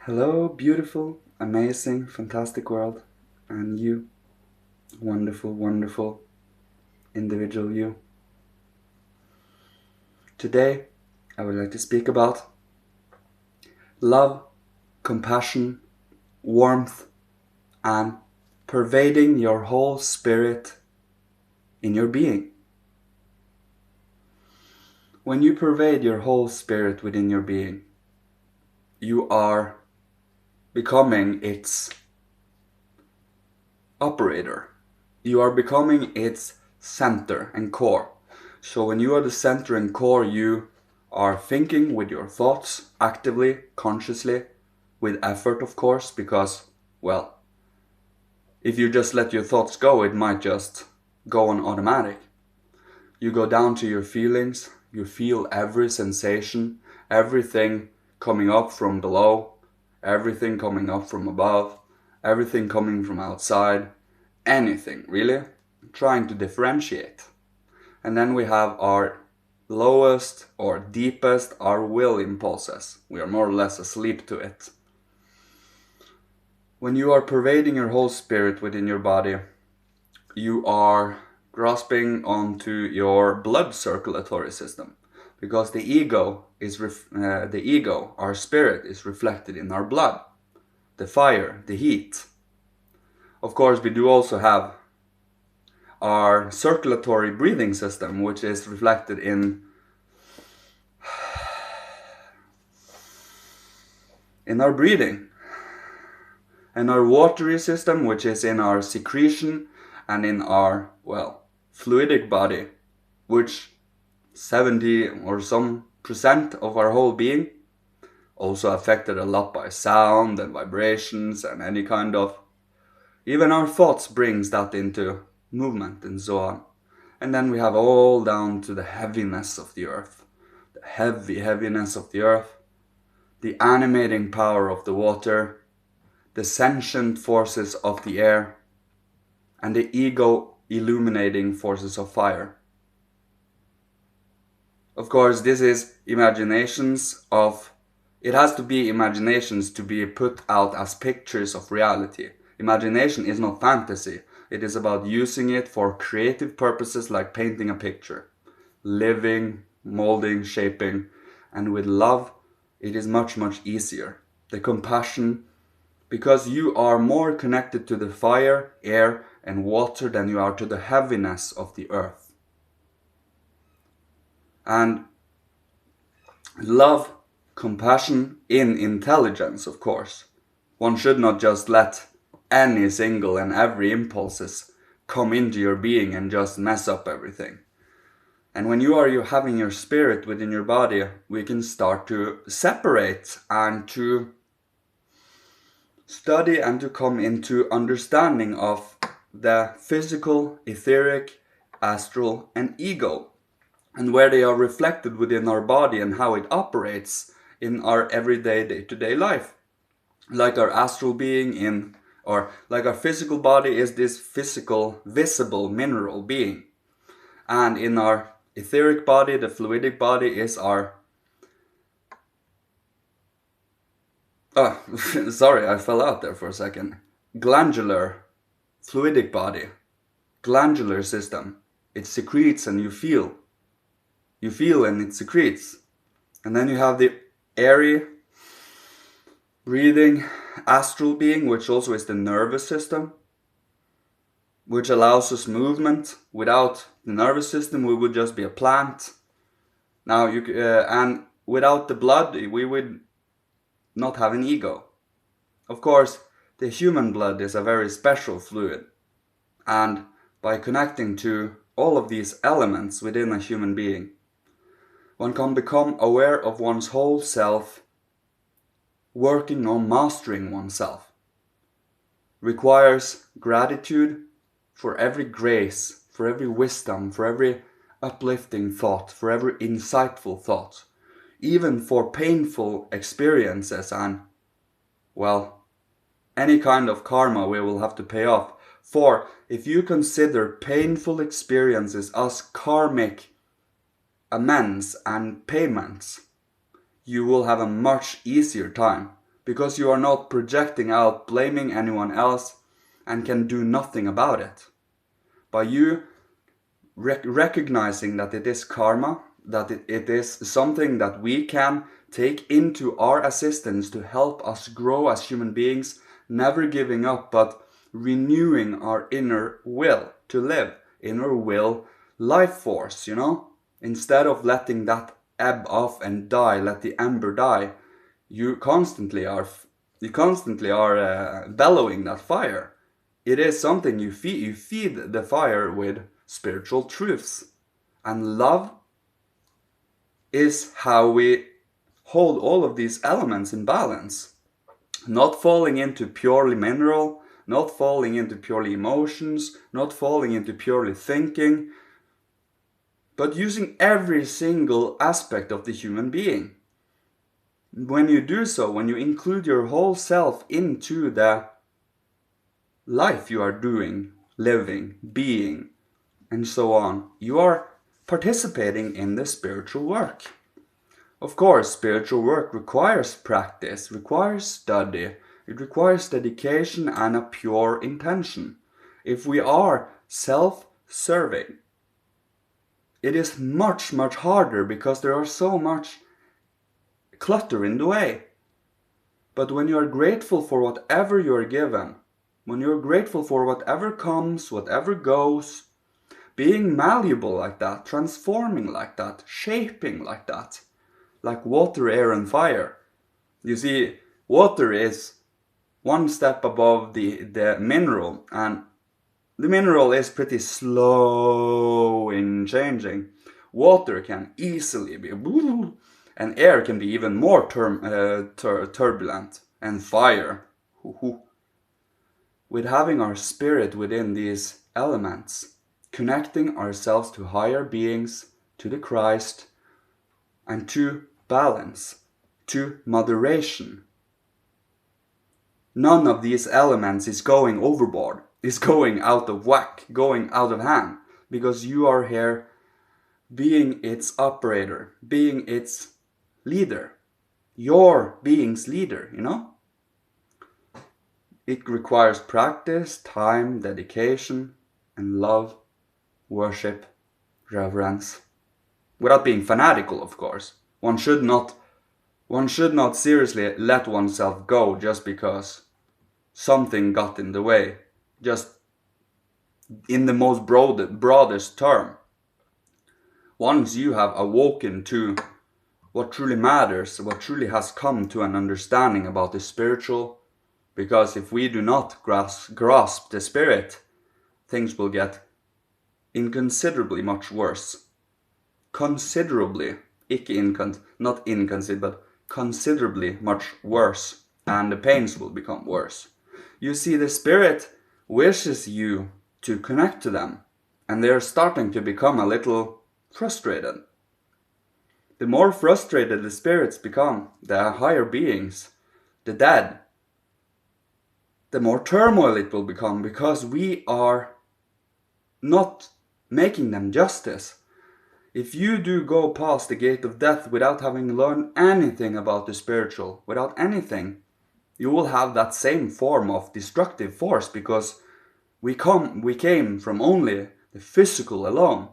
Hello, beautiful, amazing, fantastic world, and you, wonderful, wonderful individual you. Today, I would like to speak about love, compassion, warmth, and pervading your whole spirit in your being. When you pervade your whole spirit within your being, you are becoming its operator. You are becoming its center and core. So when you are the center and core, you are thinking with your thoughts actively, consciously, with effort, of course, because, well, if you just let your thoughts go, it might just go on automatic. You go down to your feelings, you feel every sensation, everything coming up from below, everything coming up from above, everything coming from outside, anything, really, trying to differentiate. And then we have our lowest or deepest, our will impulses. We are more or less asleep to it. When you are pervading your whole spirit within your body, you are grasping onto your blood circulatory system, because the ego, our spirit, is reflected in our blood, the fire, the heat. Of course, we do also have our circulatory breathing system, which is reflected in our breathing, and our watery system, which is in our secretion and in our, fluidic body, which 70 or some percent of our whole being, also affected a lot by sound and vibrations and any kind of, even our thoughts brings that into movement and so on. And then we have all down to the heaviness of the earth, the heaviness of the earth, the animating power of the water, the sentient forces of the air, and the ego illuminating forces of fire. Of course, this is imaginations of, it has to be imaginations to be put out as pictures of reality. Imagination is not fantasy. It is about using it for creative purposes like painting a picture, living, molding, shaping, and with love, it is much, much easier. The compassion, because you are more connected to the fire, air, and water than you are to the heaviness of the earth. And love, compassion in intelligence, of course. One should not just let any single and every impulses come into your being and just mess up everything. And when you are having your spirit within your body, we can start to separate and to study and to come into understanding of the physical, etheric, astral, and ego, and where they are reflected within our body and how it operates in our everyday, day-to-day life. Like our astral being or like our physical body is this physical, visible, mineral being. And in our etheric body, the fluidic body is our... Oh, sorry, I fell out there for a second. Glandular, fluidic body, glandular system. It secretes and you feel. You feel and it secretes. And then you have the airy, breathing, astral being, which also is the nervous system, which allows us movement. Without the nervous system, we would just be a plant. Now, and without the blood, we would not have an ego. Of course, the human blood is a very special fluid, and by connecting to all of these elements within a human being, one can become aware of one's whole self, working on mastering oneself. Requires gratitude for every grace, for every wisdom, for every uplifting thought, for every insightful thought, even for painful experiences and, any kind of karma we will have to pay off. For if you consider painful experiences as karmic amends and payments, you will have a much easier time because you are not projecting out, blaming anyone else, and can do nothing about it. By you recognizing that it is karma, that it is something that we can take into our assistance to help us grow as human beings, never giving up, but renewing our inner will to live, inner will, life force, instead of letting that ebb off and die, let the ember die. You constantly are bellowing that fire. It is something you feed the fire with spiritual truths. And love is how we hold all of these elements in balance. Not falling into purely mineral, not falling into purely emotions, not falling into purely thinking, but using every single aspect of the human being. When you do so, when you include your whole self into the life you are doing, living, being, and so on, you are participating in the spiritual work. Of course, spiritual work requires practice, requires study, it requires dedication and a pure intention. If we are self-serving, it is much, much harder because there are so much clutter in the way. But when you are grateful for whatever you are given, when you are grateful for whatever comes, whatever goes, being malleable like that, transforming like that, shaping like that, like water, air, and fire. You see, water is one step above the mineral, and the mineral is pretty slow in changing. Water can easily be, and air can be even more turbulent, and fire. With having our spirit within these elements, connecting ourselves to higher beings, to the Christ, and to balance, to moderation. None of these elements is going overboard, is going out of whack, going out of hand, because you are here being its operator, being its leader, your being's leader, It requires practice, time, dedication, and love, worship, reverence. Without being fanatical, of course. One should not seriously let oneself go just because something got in the way. Just in the most broadest term. Once you have awoken to what truly matters, what truly has come to an understanding about the spiritual, because if we do not grasp the spirit, things will get inconsiderably much worse. Considerably, not inconsiderably, but considerably much worse, and the pains will become worse. You see, the spirit wishes you to connect to them, and they are starting to become a little frustrated. The more frustrated the spirits become, the higher beings, the dead, the more turmoil it will become, because we are not making them justice. If you do go past the gate of death without having learned anything about the spiritual, without anything, you will have that same form of destructive force, because we came from only the physical alone.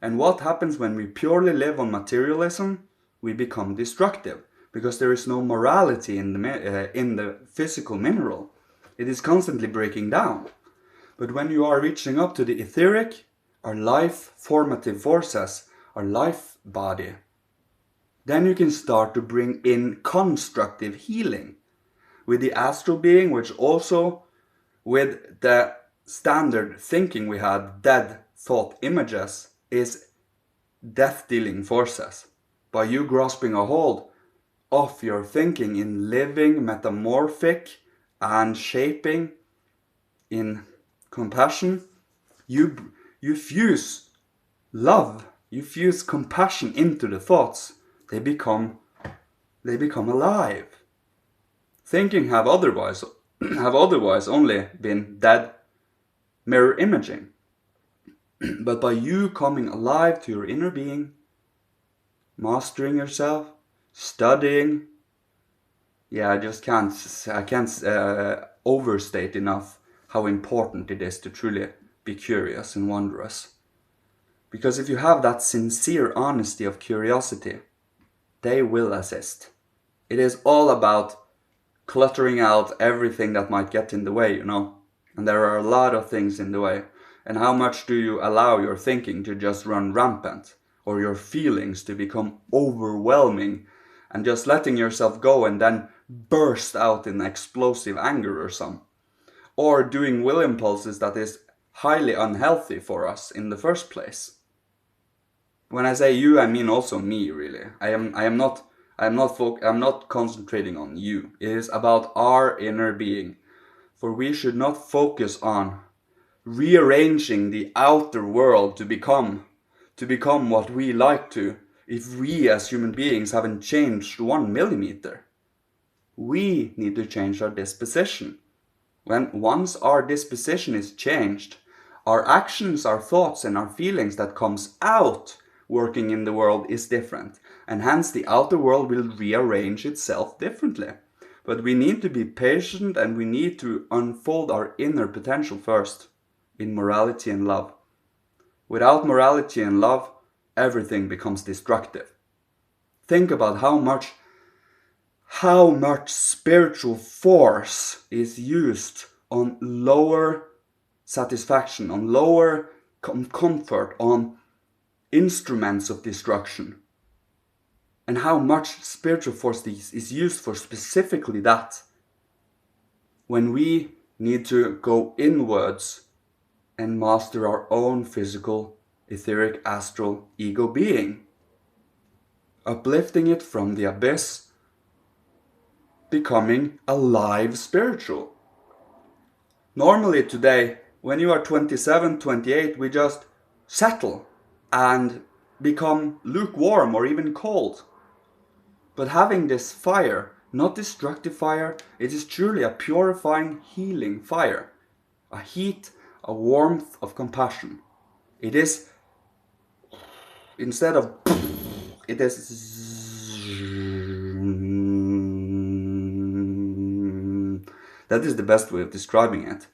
And what happens when we purely live on materialism? We become destructive, because there is no morality in the physical mineral. It is constantly breaking down. But when you are reaching up to the etheric, our life formative forces, our life body, then you can start to bring in constructive healing with the astral being, which also with the standard thinking we had, dead thought images, is death-dealing forces. By you grasping a hold of your thinking in living, metamorphic, and shaping in compassion, you fuse love, you fuse compassion into the thoughts. They become alive. Thinking have otherwise only been dead mirror imaging. But by you coming alive to your inner being, mastering yourself, studying, Yeah, I can't overstate enough how important it is to truly be curious and wondrous. Because if you have that sincere honesty of curiosity, they will assist. It is all about cluttering out everything that might get in the way, you know. And there are a lot of things in the way. And how much do you allow your thinking to just run rampant, or your feelings to become overwhelming, and just letting yourself go and then burst out in explosive anger or some, or doing will impulses that is highly unhealthy for us in the first place. When I say you, I mean also me, really. I'm not concentrating on you. It is about our inner being. For we should not focus on rearranging the outer world to become what we like to, if we as human beings haven't changed 1 millimeter. We need to change our disposition. Once our disposition is changed, our actions, our thoughts, and our feelings that comes out working in the world is different, and hence the outer world will rearrange itself differently. But we need to be patient, and we need to unfold our inner potential first in morality and love. Without morality and love, everything becomes destructive. Think about how much spiritual force is used on lower satisfaction, on lower comfort, on instruments of destruction, and how much spiritual force is used for specifically that, when we need to go inwards and master our own physical, etheric, astral ego being, uplifting it from the abyss, becoming alive spiritual. Normally today, when you are 27, 28, we just settle and become lukewarm or even cold. But having this fire, not destructive fire, it is truly a purifying, healing fire. A heat, a warmth of compassion. It is, instead of, it is, that is the best way of describing it.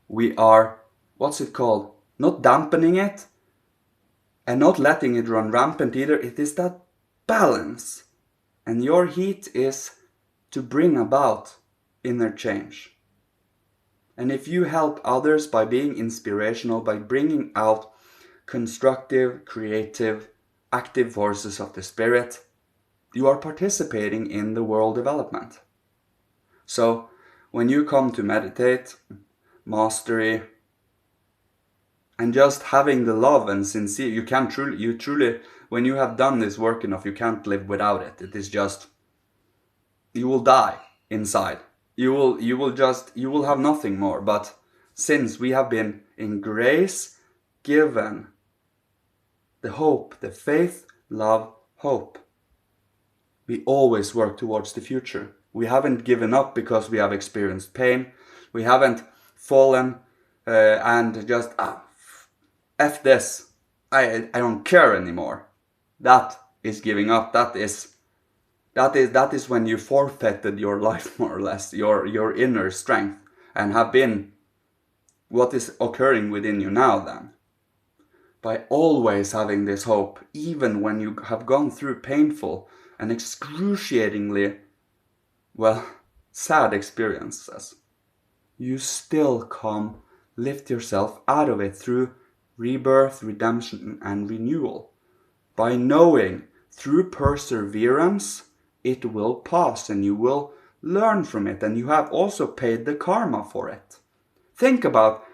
We are, what's it called? Not dampening it and not letting it run rampant either. It is that balance. And your heat is to bring about inner change. And if you help others by being inspirational, by bringing out constructive, creative, active forces of the spirit, you are participating in the world development. So, when you come to meditate, mastery, and just having the love and sincere, you truly, when you have done this work enough, you can't live without it. It is just, you will die inside. You will have nothing more. But since we have been in grace given the hope, the faith, love, hope, we always work towards the future. We haven't given up because we have experienced pain. We haven't fallen and just, F this. I don't care anymore. That is giving up. That is when you forfeited your life, more or less, your inner strength, and have been what is occurring within you now then. By always having this hope, even when you have gone through painful and excruciatingly, sad experiences, you still come, lift yourself out of it through rebirth, redemption, and renewal. By knowing through perseverance, it will pass and you will learn from it, and you have also paid the karma for it. Think about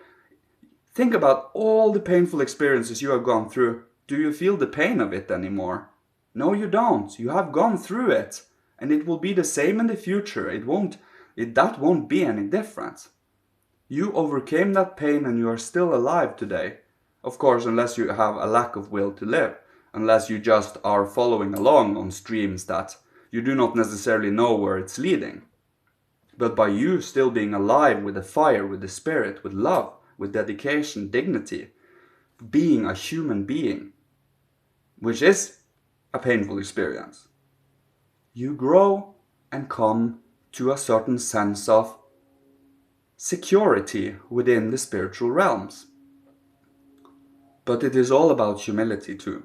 all the painful experiences you have gone through. Do you feel the pain of it anymore? No, you don't. You have gone through it, and it will be the same in the future. That won't be any different. You overcame that pain and you are still alive today. Of course, unless you have a lack of will to live. Unless you just are following along on streams that you do not necessarily know where it's leading. But by you still being alive with the fire, with the spirit, with love, with dedication, dignity, being a human being, which is a painful experience, you grow and come to a certain sense of security within the spiritual realms. But it is all about humility too.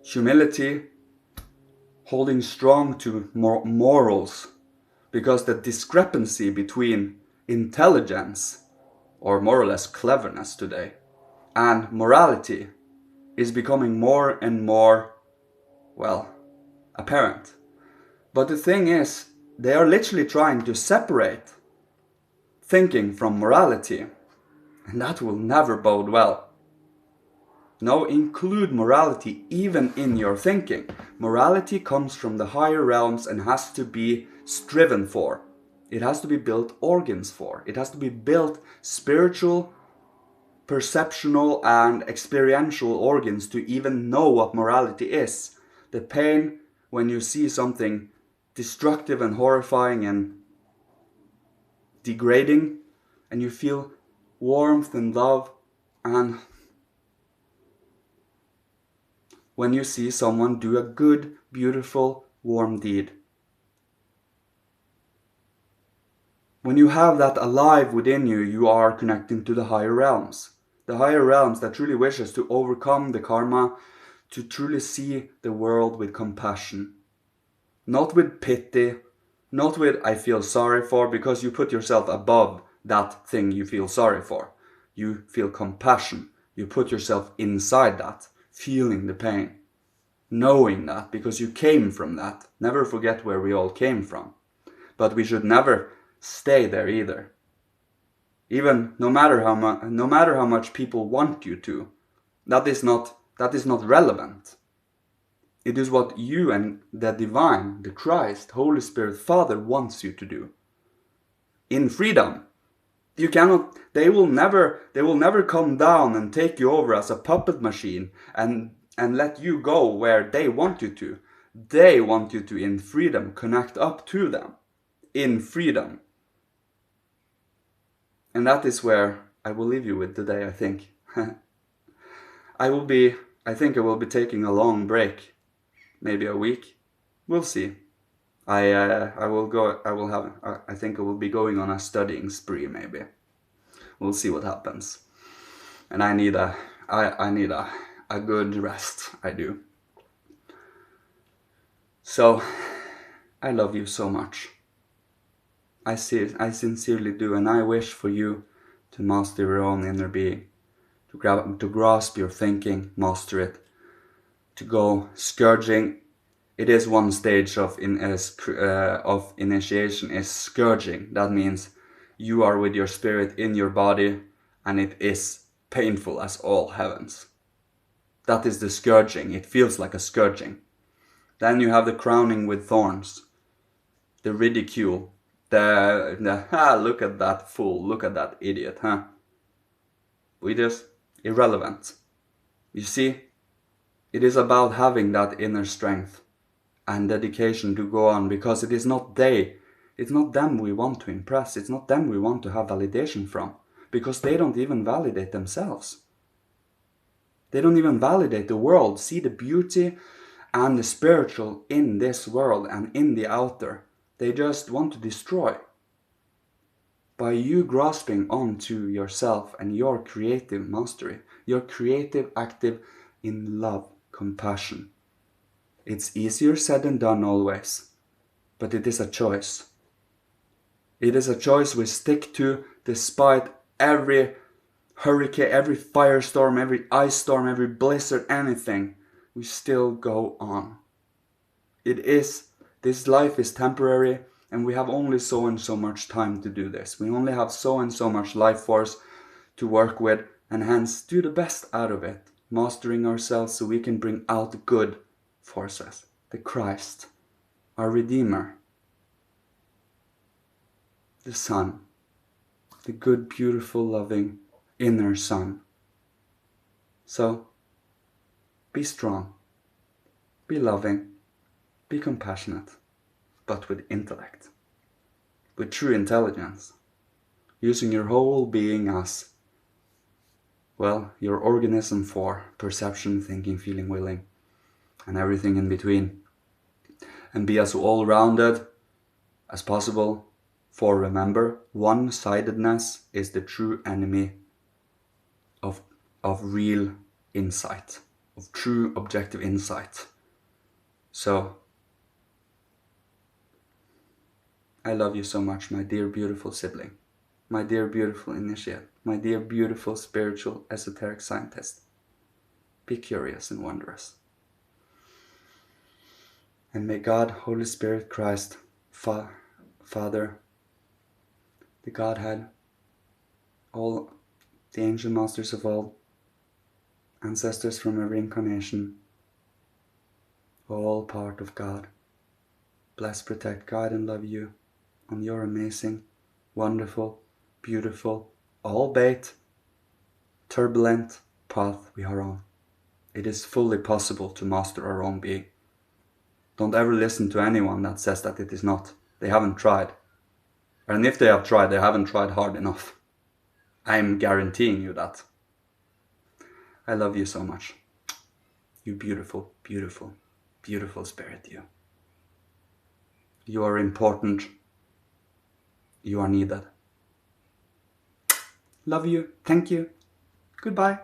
Humility, holding strong to morals, because the discrepancy between intelligence, or more or less cleverness today, and morality is becoming more and more, well, apparent. But the thing is, they are literally trying to separate thinking from morality, and that will never bode well. No, include morality even in your thinking. Morality comes from the higher realms and has to be striven for. It has to be built organs for. It has to be built spiritual, perceptual and experiential organs to even know what morality is. The pain when you see something destructive and horrifying and degrading, and you feel warmth and love, and when you see someone do a good, beautiful, warm deed. When you have that alive within you, you are connecting to the higher realms. The higher realms that truly wishes to overcome the karma, to truly see the world with compassion. Not with pity, not with I feel sorry for, because you put yourself above that thing you feel sorry for. You feel compassion. You put yourself inside that, feeling the pain. Knowing that, because you came from that. Never forget where we all came from. But we should never stay there either. Even no matter how much people want you to, that is not relevant. It is what you and the divine, the Christ, Holy Spirit, Father wants you to do. In freedom. You cannot, they will never come down and take you over as a puppet machine and let you go where they want you to. They want you to, in freedom, connect up to them. In freedom. And that is where I will leave you with today, I think. I think I will be taking a long break. Maybe a week. We'll see. I think I will be going on a studying spree, maybe. We'll see what happens. And I need a good rest, I do. So, I love you so much. I sincerely do, and I wish for you to master your own inner being, to grasp your thinking, master it, to go scourging. It is one stage of initiation is scourging. That means you are with your spirit in your body, and it is painful as all heavens. That is the scourging. It feels like a scourging. Then you have the crowning with thorns, the ridicule, look at that fool, look at that idiot, huh? We just irrelevant. You see, it is about having that inner strength and dedication to go on, because it's not them we want to impress, it's not them we want to have validation from, because they don't even validate themselves. They don't even validate the world, see the beauty and the spiritual in this world and in the outer. They just want to destroy. By you grasping onto yourself and your creative mastery, your creative active in love, compassion. It's easier said than done always, but it is a choice. It is a choice we stick to despite every hurricane, every firestorm, every ice storm, every blizzard, anything. We still go on. This life is temporary, and we have only so and so much time to do this. We only have so and so much life force to work with, and hence do the best out of it, mastering ourselves so we can bring out good forces. The Christ, our Redeemer, the Son, the good, beautiful, loving inner Son. So, be strong, be loving, be compassionate, but with intellect, with true intelligence, using your whole being as, well, your organism for perception, thinking, feeling, willing, and everything in between. And be as all-rounded as possible. For remember, one-sidedness is the true enemy of real insight, of true objective insight. So, I love you so much, my dear beautiful sibling, my dear beautiful initiate, my dear beautiful spiritual esoteric scientist. Be curious and wondrous. And may God, Holy Spirit, Christ, Father, the Godhead, all the angel masters of all, ancestors from every incarnation, all part of God, bless, protect, guide, and love you on your amazing, wonderful, beautiful, albeit turbulent path we are on. It is fully possible to master our own being. Don't ever listen to anyone that says that it is not. They haven't tried. And if they have tried, they haven't tried hard enough. I'm guaranteeing you that. I love you so much. You beautiful, beautiful, beautiful spirit, you. You are important. You are needed. Love you. Thank you. Goodbye.